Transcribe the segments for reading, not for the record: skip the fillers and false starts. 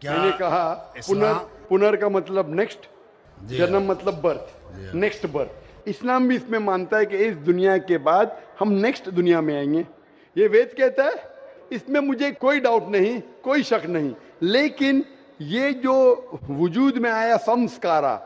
क्या मैंने कहा पुनर का मतलब नेक्स्ट, जी जन्म हाँ, मतलब बर्थ, जी हाँ। Next birth. इस्लाम भी इसमें मानता है कि इस दुनिया के बाद हम नेक्स्ट दुनिया में आएंगे। ये वेद कहता है, इसमें मुझे कोई डाउट नहीं, कोई शक नहीं। लेकिन ये जो वजूद में आया संस्कारा,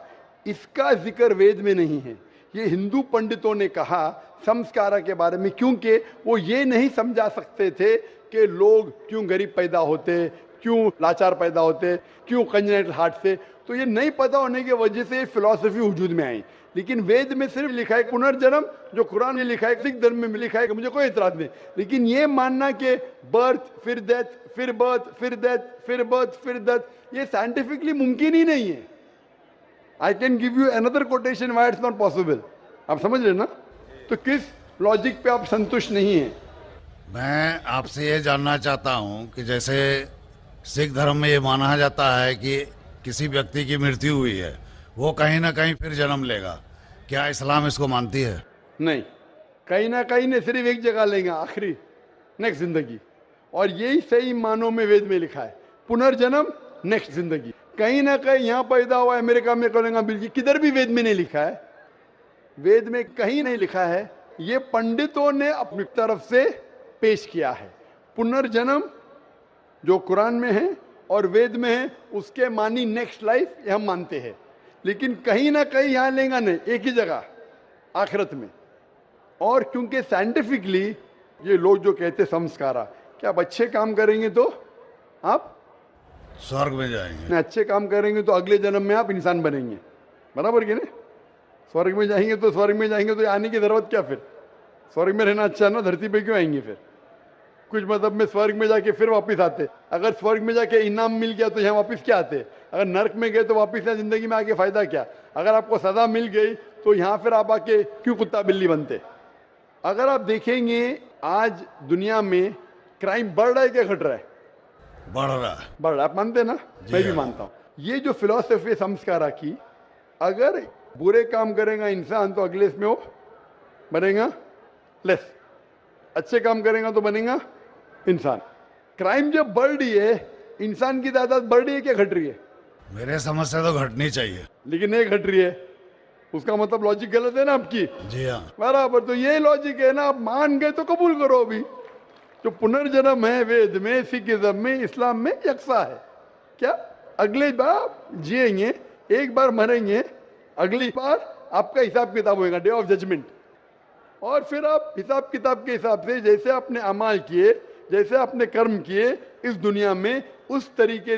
इसका जिक्र वेद में नहीं है। ये हिंदू पंडितों ने कहा संस्कारा के बारे में, क्योंकि वो ये नहीं समझा सकते थे कि लोग क्यों गरीब पैदा होते, क्यों लाचार पैदा होते, क्यों कंजेनिटल हार्ट से। तो ये नहीं पता होने की वजह से ये फिलॉसफी वजूद में आई। लेकिन वेद में सिर्फ लिखा है पुनर्जन्म, जो कुरान में लिखा है, सिख धर्म में लिखा है, मुझे कोई एतराज नहीं। लेकिन ये मानना कि बर्थ फिर डेथ फिर बर्थ फिर डेथ फिर बर्थ फिर डेथ, ये साइंटिफिकली मुमकिन ही नहीं है। I can give you another quotation why it's not possible. आप समझ रहे ना? तो किस लॉजिक पे आप संतुष्ट नहीं है? मैं आपसे ये जानना चाहता हूँ कि जैसे सिख धर्म में ये माना जाता है कि किसी व्यक्ति की मृत्यु हुई है, वो कहीं ना कहीं फिर जन्म लेगा। क्या इस्लाम इसको मानती है? नहीं, कहीं ना कहीं ने सिर्फ एक जगह लेंगे, आखिरी, नेक्स्ट जिंदगी। और यही सही मानों में वेद में लिखा है, पुनर्जन्म नेक्स्ट जिंदगी। कहीं ना कहीं यहाँ पैदा हुआ, अमेरिका में करेंगे, बिल्कुल किधर भी वेद में नहीं लिखा है। वेद में कहीं नहीं लिखा है। ये पंडितों ने अपनी तरफ से पेश किया है। पुनर्जन्म जो कुरान में है और वेद में है, उसके मानी नेक्स्ट लाइफ, ये हम मानते हैं। लेकिन कहीं ना कहीं यहाँ लेंगे नहीं, एक ही जगह, आखिरत में। और क्योंकि साइंटिफिकली ये लोग जो कहते संस्कारा, क्या आप अच्छे काम करेंगे तो आप स्वर्ग में जाएंगे। न, अच्छे काम करेंगे तो अगले जन्म में आप इंसान बनेंगे, बराबर कि नहीं? स्वर्ग में जाएंगे तो स्वर्ग में जाएंगे तो आने की जरूरत क्या फिर? स्वर्ग में रहना अच्छा ना, धरती पे क्यों आएंगे फिर? कुछ मतलब में स्वर्ग में जाके फिर वापस आते। अगर स्वर्ग में जाके इनाम मिल गया तो यहाँ वापस क्या आते? अगर नर्क में गए तो वापस यहाँ जिंदगी में आके फायदा क्या? अगर आपको सजा मिल गई तो यहाँ फिर आप आके क्यों कुत्ता बिल्ली बनते? अगर आप देखेंगे आज दुनिया में क्राइम बढ़ रहा है क्या घट रहा है? बढ़ रहा है। बढ़ रहा है। आप मानते हैं ना? मैं भी हाँ। मानता हूँ। ये जो फिलॉसफी संस्कारा की, अगर बुरे काम करेगा इंसान तो अगले इसमें वो बनेगा लेस, अच्छे काम करेगा तो बनेगा इंसान। क्राइम जब बढ़ रही है, इंसान की तादाद बढ़ रही है क्या घट रही है? मेरे समझ से तो घटनी चाहिए। लेकिन नहीं घट रही है, उसका मतलब लॉजिक गलत है ना आपकी। जी हाँ। बराबर, तो ये लॉजिक है ना। आप मान गए तो कबूल करो। अभी जो पुनर्जन्म है वेद में, सिखिज्म में, इस्लाम में यकसा है। क्या अगले बार जिएंगे, एक बार मरेंगे, अगली बार आपका हिसाब किताब होगा, डे ऑफ जजमेंट। और फिर आप हिसाब किताब के हिसाब से जैसे आपने अमाल किए, जैसे आपने कर्म किए इस दुनिया में, उस तरीके